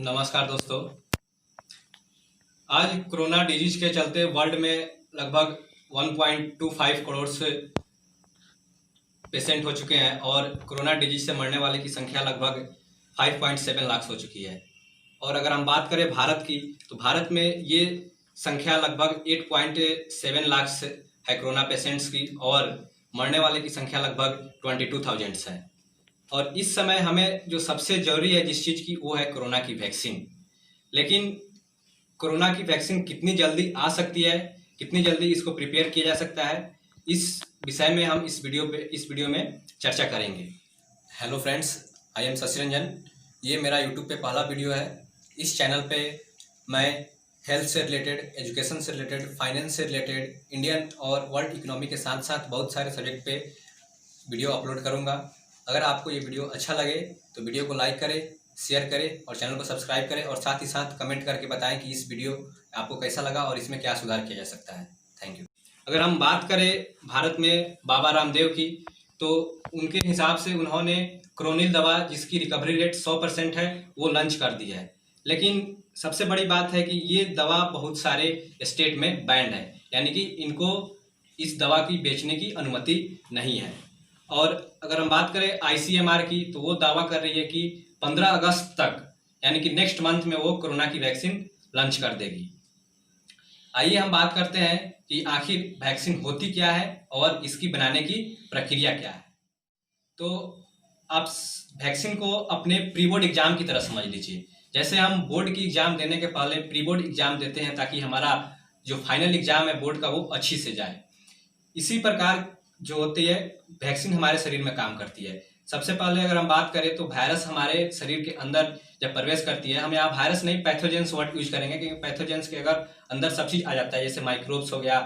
नमस्कार दोस्तों। आज कोरोना डिजीज के चलते वर्ल्ड में लगभग 1.25 करोड़ से पेशेंट हो चुके हैं और कोरोना डिजीज से मरने वाले की संख्या लगभग 5.7 लाख हो चुकी है। और अगर हम बात करें भारत की, तो भारत में ये संख्या लगभग 8.7 लाख से है कोरोना पेशेंट्स की, और मरने वाले की संख्या लगभग 22,000 है। और इस समय हमें जो सबसे ज़रूरी है जिस चीज़ की, वो है कोरोना की वैक्सीन। लेकिन कोरोना की वैक्सीन कितनी जल्दी आ सकती है, कितनी जल्दी इसको प्रिपेयर किया जा सकता है, इस विषय में हम इस वीडियो में चर्चा करेंगे। Hello friends, I am Shashi Ranjan. ये मेरा यूट्यूब पे पहला वीडियो है। इस चैनल पे मैं हेल्थ से रिलेटेड, एजुकेशन से रिलेटेड, फाइनेंस से रिलेटेड, इंडियन और वर्ल्ड इकोनॉमी के साथ साथ बहुत सारे सब्जेक्ट पे वीडियो अपलोड करूँगा। अगर आपको ये वीडियो अच्छा लगे तो वीडियो को लाइक करें, शेयर करें और चैनल को सब्सक्राइब करें, और साथ ही साथ कमेंट करके बताएं कि इस वीडियो आपको कैसा लगा और इसमें क्या सुधार किया जा सकता है। Thank you. अगर हम बात करें भारत में बाबा रामदेव की, तो उनके हिसाब से उन्होंने क्रोनिल दवा जिसकी रिकवरी रेट 100% है वो लॉन्च कर दी है। लेकिन सबसे बड़ी बात है कि ये दवा बहुत सारे स्टेट में बैन है, यानी कि इनको इस दवा की बेचने की अनुमति नहीं है। और अगर हम बात करें ICMR की, तो वो दावा कर रही है कि 15 अगस्त तक, यानी कि नेक्स्ट मंथ में वो कोरोना की वैक्सीन लॉन्च कर देगी। आइए हम बात करते हैं कि आखिर वैक्सीन होती क्या है और इसकी बनाने की प्रक्रिया क्या है। तो आप वैक्सीन को अपने प्री बोर्ड एग्जाम की तरह समझ लीजिए। जैसे हम बोर्ड की एग्जाम देने के पहले प्री बोर्ड एग्जाम देते हैं ताकि हमारा जो फाइनल एग्जाम है बोर्ड का वो अच्छी से जाए, इसी प्रकार जो होती है वैक्सीन हमारे शरीर में काम करती है। सबसे पहले अगर हम बात करें तो वायरस हमारे शरीर के अंदर जब प्रवेश करती है, हम यहाँ वायरस नहीं पैथोजेंस वर्ड यूज करेंगे, क्योंकि पैथोजेंस के अगर अंदर सब चीज आ जाता है, जैसे माइक्रोब्स हो गया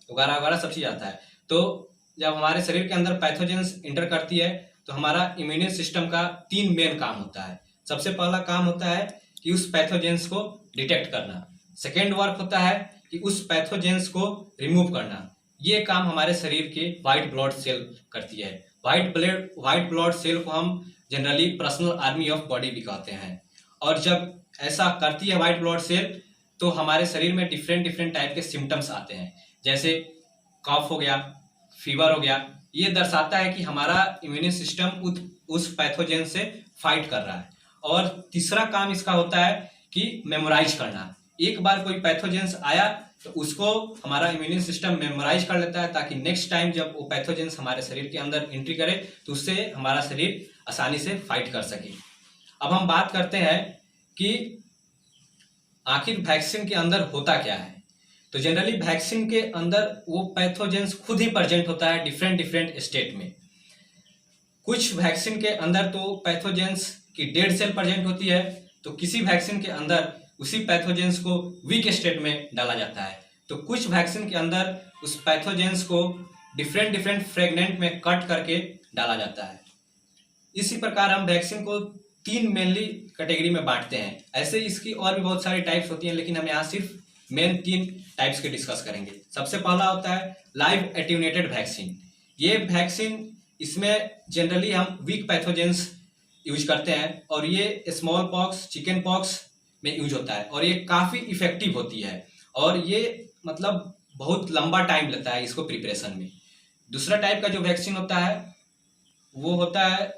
वगैरह वगैरह सब चीज आता है। तो जब हमारे शरीर के अंदर पैथोजेंस इंटर करती है तो हमारा इम्यून सिस्टम का 3 मेन काम होता है। सबसे पहला काम होता है कि उस पैथोजेंस को डिटेक्ट करना। सेकेंड वर्क होता है कि उस पैथोजेंस को रिमूव करना। ये काम हमारे शरीर के व्हाइट ब्लड सेल करती है। व्हाइट ब्लड सेल को हम generally personal army of body भी कहते हैं। और जब ऐसा करती है व्हाइट ब्लड सेल, तो हमारे शरीर में डिफरेंट टाइप के सिम्टम्स आते हैं, जैसे कफ हो गया, फीवर हो गया। ये दर्शाता है कि हमारा इम्यून सिस्टम उस पैथोजेन से फाइट कर रहा है। और तीसरा काम इसका होता है कि मेमोराइज करना। एक बार कोई पैथोजेंस आया तो उसको हमारा इम्यून सिस्टम मेमोराइज कर लेता है, ताकि नेक्स्ट टाइम जब वो पैथोजेंस हमारे शरीर के अंदर एंट्री करे तो उससे हमारा शरीर आसानी से फाइट कर सके। अब हम बात करते हैं कि आखिर वैक्सीन के अंदर होता क्या है। तो जनरली वैक्सीन के अंदर वो पैथोजेंस खुद ही प्रेजेंट होता है डिफरेंट स्टेट में। कुछ वैक्सीन के अंदर तो पैथोजेंस की डेड सेल प्रेजेंट होती है, तो किसी वैक्सीन के अंदर उसी पैथोजेंस को वीक स्टेट में डाला जाता है। तो कुछ वैक्सीन के अंदर उस पैथोजेंस को डिफरेंट फ्रेगमेंट में कट करके डाला जाता है। इसी प्रकार हम वैक्सीन को 3 मेनली कैटेगरी में बांटते हैं। ऐसे इसकी और भी बहुत सारी टाइप्स होती हैं, लेकिन हम यहाँ सिर्फ मेन 3 टाइप्स के डिस्कस करेंगे। सबसे पहला होता है लाइव एट्यूनेटेड वैक्सीन। ये वैक्सीन, इसमें जनरली हम वीक पैथोजेंस यूज करते हैं, और ये स्मॉल पॉक्स, चिकन पॉक्स में यूज होता है, और ये काफ़ी इफेक्टिव होती है, और ये मतलब बहुत लंबा टाइम लगता है इसको प्रिपरेशन में। दूसरा टाइप का जो वैक्सीन होता है वो होता है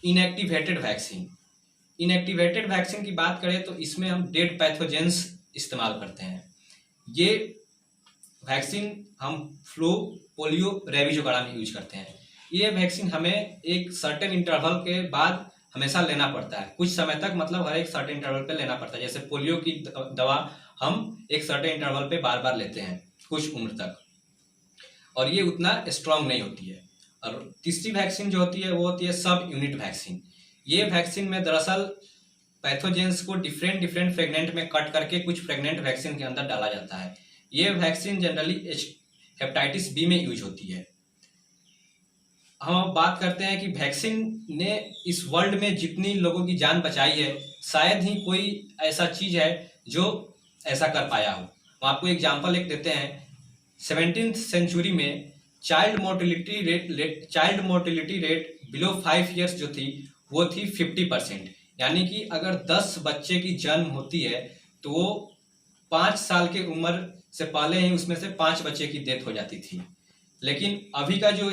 इनएक्टिवेटेड वैक्सीन। इनएक्टिवेटेड वैक्सीन की बात करें तो इसमें हम डेड पैथोजेंस इस्तेमाल करते हैं। ये वैक्सीन हम फ्लू, पोलियो, रेबीज वगैरह में यूज करते हैं। ये वैक्सीन हमें एक सर्टेन इंटरवल के बाद हमेशा लेना पड़ता है, कुछ समय तक, मतलब हर एक सर्टेन इंटरवल पे लेना पड़ता है। जैसे पोलियो की दवा हम एक सर्टेन इंटरवल पे बार बार लेते हैं कुछ उम्र तक, और ये उतना स्ट्रांग नहीं होती है। और तीसरी वैक्सीन जो होती है वो होती है सब यूनिट वैक्सीन। ये वैक्सीन में दरअसल पैथोजेंस को डिफरेंट फ्रेगमेंट में कट करके कुछ फ्रेगमेंट वैक्सीन के अंदर डाला जाता है। ये वैक्सीन जनरली हेपेटाइटिस बी में यूज होती है। हम बात करते हैं कि वैक्सीन ने इस वर्ल्ड में जितनी लोगों की जान बचाई है, शायद ही कोई ऐसा चीज है जो ऐसा कर पाया हो। हम आपको एग्जांपल एक देते हैं। 17th सेंचुरी में child mortality rate below 5 years जो थी वो थी 50%। यानी कि अगर 10 बच्चे की जन्म होती है तो वो 5 साल की उम्र से पहले ही उसमें से 5 बच्चे की डेथ हो जाती थी। लेकिन अभी का जो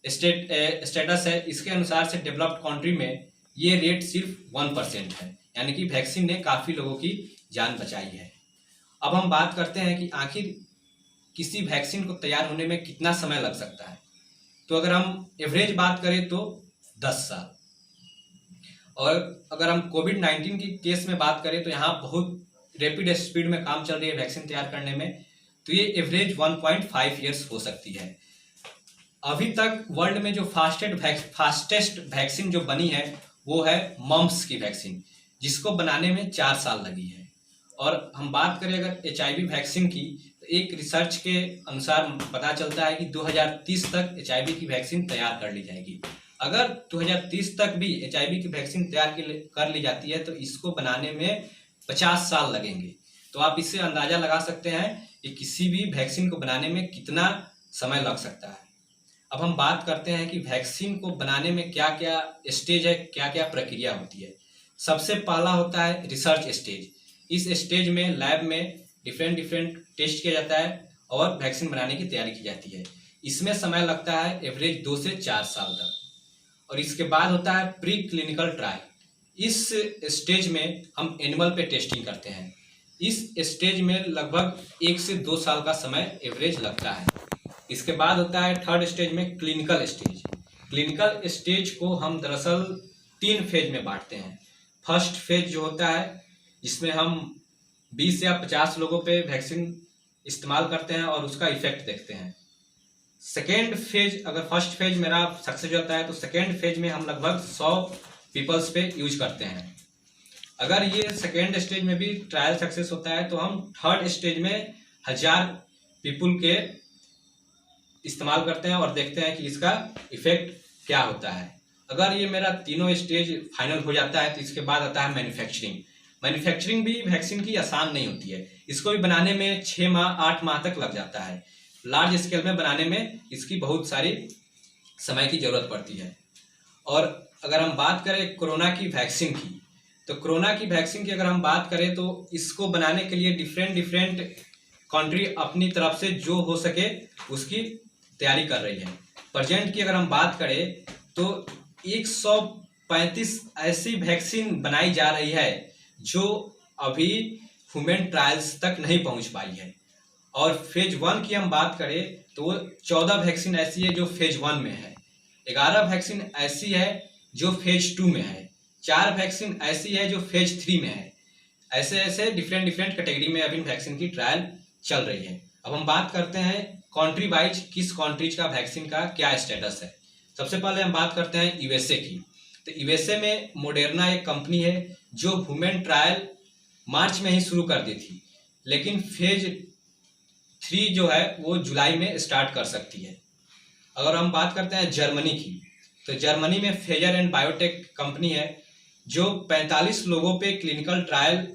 स्टेटस है, इसके अनुसार से डेवलप्ड कंट्री में ये रेट सिर्फ 1% है, यानी कि वैक्सीन ने काफ़ी लोगों की जान बचाई है। अब हम बात करते हैं कि आखिर किसी वैक्सीन को तैयार होने में कितना समय लग सकता है। तो अगर हम एवरेज बात करें तो 10 साल, और अगर हम कोविड-19 की केस में बात करें तो यहाँ बहुत रैपिड स्पीड में काम चल रही है वैक्सीन तैयार करने में, तो ये एवरेज 1.5 ईयर्स हो सकती है। अभी तक वर्ल्ड में जो फास्टेस्ट वैक्सीन जो बनी है वो है मम्प्स की वैक्सीन, जिसको बनाने में 4 साल लगी है। और हम बात करें अगर HIV वैक्सीन की, तो एक रिसर्च के अनुसार पता चलता है कि 2030 तक HIV की वैक्सीन तैयार कर ली जाएगी। अगर 2030 तक भी HIV की वैक्सीन तैयार कर ली जाती है तो इसको बनाने में 50 साल लगेंगे। तो आप इससे अंदाजा लगा सकते हैं कि किसी भी वैक्सीन को बनाने में कितना समय लग सकता है। अब हम बात करते हैं कि वैक्सीन को बनाने में क्या क्या स्टेज है, क्या क्या प्रक्रिया होती है। सबसे पहला होता है रिसर्च स्टेज। इस स्टेज में लैब में डिफरेंट टेस्ट किया जाता है और वैक्सीन बनाने की तैयारी की जाती है। इसमें समय लगता है एवरेज 2 से 4 साल तक। और इसके बाद होता है प्री क्लिनिकल ट्रायल। इस स्टेज में हम एनिमल पे टेस्टिंग करते हैं। इस स्टेज में लगभग 1 से 2 साल का समय एवरेज लगता है। इसके बाद होता है थर्ड स्टेज में क्लिनिकल स्टेज। क्लिनिकल स्टेज को हम दरअसल 3 फेज में बांटते हैं। फर्स्ट फेज जो होता है, जिसमें हम 20 या 50 लोगों पे वैक्सीन इस्तेमाल करते हैं और उसका इफेक्ट देखते हैं। सेकेंड फेज, अगर फर्स्ट फेज मेरा सक्सेस होता है तो सेकेंड फेज में हम लगभग 100 पीपल्स पे यूज करते हैं। अगर ये सेकेंड स्टेज में भी ट्रायल सक्सेस होता है तो हम थर्ड स्टेज में 1000 पीपल के इस्तेमाल करते हैं और देखते हैं कि इसका इफेक्ट क्या होता है। अगर ये मेरा तीनों स्टेज फाइनल हो जाता है तो इसके बाद आता है मैन्युफैक्चरिंग। मैन्युफैक्चरिंग भी वैक्सीन की आसान नहीं होती है। इसको भी बनाने में 6 माह 8 माह तक लग जाता है। लार्ज स्केल में बनाने में इसकी बहुत सारी समय की जरूरत पड़ती है। और अगर हम बात करें कोरोना की वैक्सीन की, तो कोरोना की वैक्सीन की अगर हम बात करें तो इसको बनाने के लिए डिफरेंट कंट्री अपनी तरफ से जो हो सके उसकी तैयारी कर रही है। प्रेजेंट की अगर हम बात करें तो 135 ऐसी वैक्सीन बनाई जा रही है जो अभी ह्यूमन ट्रायल्स तक नहीं पहुंच पाई है। और फेज 1 की हम बात करें तो 14 वैक्सीन ऐसी है जो फेज 1 में है, 11 वैक्सीन ऐसी है जो फेज 2 में है, 4 वैक्सीन ऐसी है जो फेज 3 में है। ऐसे ऐसे डिफरेंट कैटेगरी में अभी वैक्सीन की ट्रायल चल रही है। अब हम बात करते हैं कंट्री वाइज किस कंट्रीज का वैक्सीन का क्या स्टेटस है। सबसे पहले हम बात करते हैं यूएसए की। तो यूएसए में मोडेर्ना एक कंपनी है जो ह्यूमन ट्रायल मार्च में ही शुरू कर दी थी, लेकिन फेज 3 जो है वो जुलाई में स्टार्ट कर सकती है। अगर हम बात करते हैं जर्मनी की, तो जर्मनी में फेजर एंड बायोटेक कंपनी है जो 45 लोगों पे क्लिनिकल ट्रायल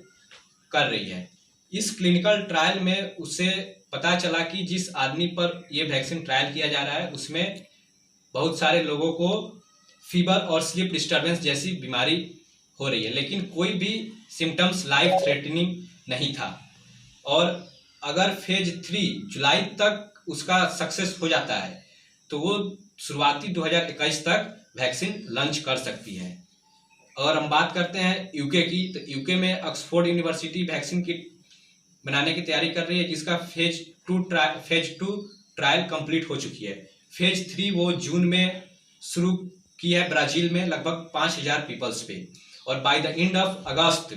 कर रही है। इस क्लिनिकल ट्रायल में उसे पता चला कि जिस आदमी पर ये वैक्सीन ट्रायल किया जा रहा है उसमें बहुत सारे लोगों को फीवर और स्लीप डिस्टर्बेंस जैसी बीमारी हो रही है, लेकिन कोई भी सिम्टम्स लाइफ थ्रेटनिंग नहीं था। और अगर फेज 3 जुलाई तक उसका सक्सेस हो जाता है तो वो शुरुआती 2021 तक वैक्सीन लॉन्च कर सकती है। और हम बात करते हैं यूके की, तो यूके में ऑक्सफोर्ड यूनिवर्सिटी वैक्सीन की बनाने की तैयारी कर रही है, जिसका फेज 2 ट्रायल कंप्लीट हो चुकी है। फेज 3 वो जून में शुरू की है ब्राजील में लगभग 5000 पीपल्स पे, और बाय द एंड ऑफ अगस्त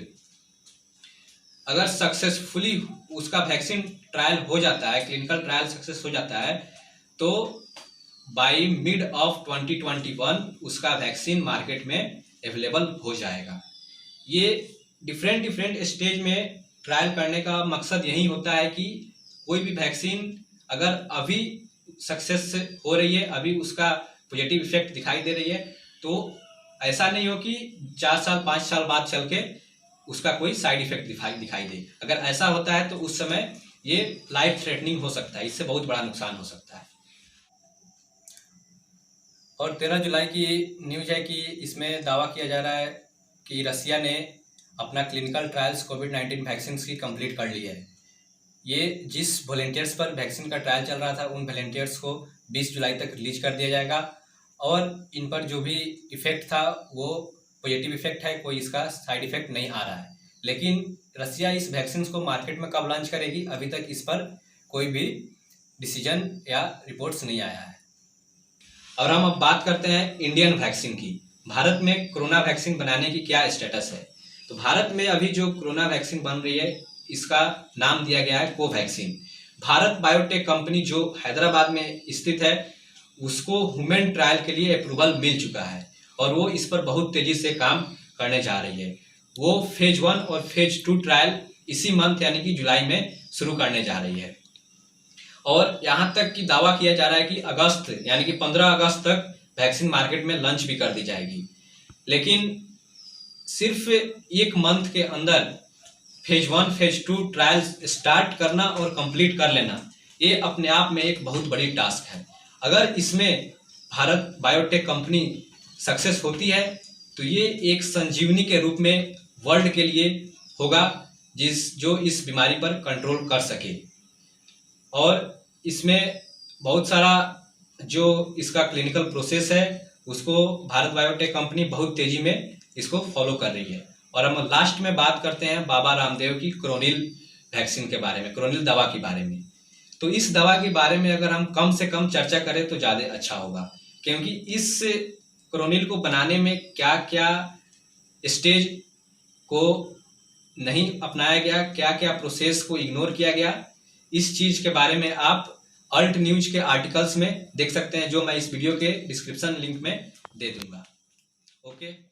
अगर सक्सेसफुली उसका वैक्सीन ट्रायल हो जाता है, क्लिनिकल ट्रायल सक्सेस हो जाता है, तो बाय मिड ऑफ 2021 उसका वैक्सीन मार्केट में अवेलेबल हो जाएगा। ये डिफरेंट स्टेज में ट्रायल करने का मकसद यही होता है कि कोई भी वैक्सीन अगर अभी सक्सेस हो रही है, अभी उसका पॉजिटिव इफेक्ट दिखाई दे रही है, तो ऐसा नहीं हो कि 4 साल 5 साल बाद चल के उसका कोई साइड इफेक्ट दिखाई दे। अगर ऐसा होता है तो उस समय ये लाइफ थ्रेटनिंग हो सकता है, इससे बहुत बड़ा नुकसान हो सकता है। और 13 जुलाई की न्यूज है कि इसमें दावा किया जा रहा है कि रसिया ने अपना क्लिनिकल ट्रायल्स कोविड-19 वैक्सीन की कंप्लीट कर ली है। ये जिस वॉलंटियर्स पर वैक्सीन का ट्रायल चल रहा था उन वॉलंटियर्स को 20 जुलाई तक रिलीज कर दिया जाएगा और इन पर जो भी इफेक्ट था वो पॉजिटिव इफेक्ट है, कोई इसका साइड इफेक्ट नहीं आ रहा है। लेकिन रसिया इस वैक्सीन को मार्केट में कब लॉन्च करेगी, अभी तक इस पर कोई भी डिसीजन या रिपोर्ट्स नहीं आया है। और हम अब बात करते हैं इंडियन वैक्सीन की। भारत में कोरोना वैक्सीन बनाने की क्या स्टेटस है। तो भारत में अभी जो कोरोना वैक्सीन बन रही है इसका नाम दिया गया है कोवैक्सीन। भारत बायोटेक कंपनी जो हैदराबाद में स्थित है उसको ह्यूमन ट्रायल के लिए अप्रूवल मिल चुका है और वो इस पर बहुत तेजी से काम करने जा रही है। वो फेज 1 और फेज 2 ट्रायल इसी मंथ यानी कि जुलाई में शुरू करने जा रही है और यहाँ तक कि दावा किया जा रहा है कि अगस्त यानी कि 15 अगस्त तक वैक्सीन मार्केट में लॉन्च भी कर दी जाएगी। लेकिन सिर्फ एक मंथ के अंदर फेज 1 फेज 2 ट्रायल्स स्टार्ट करना और कंप्लीट कर लेना ये अपने आप में एक बहुत बड़ी टास्क है। अगर इसमें भारत बायोटेक कंपनी सक्सेस होती है तो ये एक संजीवनी के रूप में वर्ल्ड के लिए होगा जो इस बीमारी पर कंट्रोल कर सके। और इसमें बहुत सारा जो इसका क्लिनिकल प्रोसेस है उसको भारत बायोटेक कंपनी बहुत तेजी में इसको फॉलो कर रही है। और हम लास्ट में बात करते हैं बाबा रामदेव की क्रोनिल वैक्सीन के बारे में, क्रोनिल दवा के बारे में। तो इस दवा के बारे में अगर हम कम से कम चर्चा करें तो ज़्यादा अच्छा होगा, क्योंकि इस क्रोनिल को बनाने में क्या क्या स्टेज को नहीं अपनाया गया, क्या क्या प्रोसेस को इग्नोर किया गया, इस चीज़ के बारे में आप अल्ट न्यूज के आर्टिकल्स में देख सकते हैं जो मैं इस वीडियो के डिस्क्रिप्शन लिंक में दे दूंगा। ओके।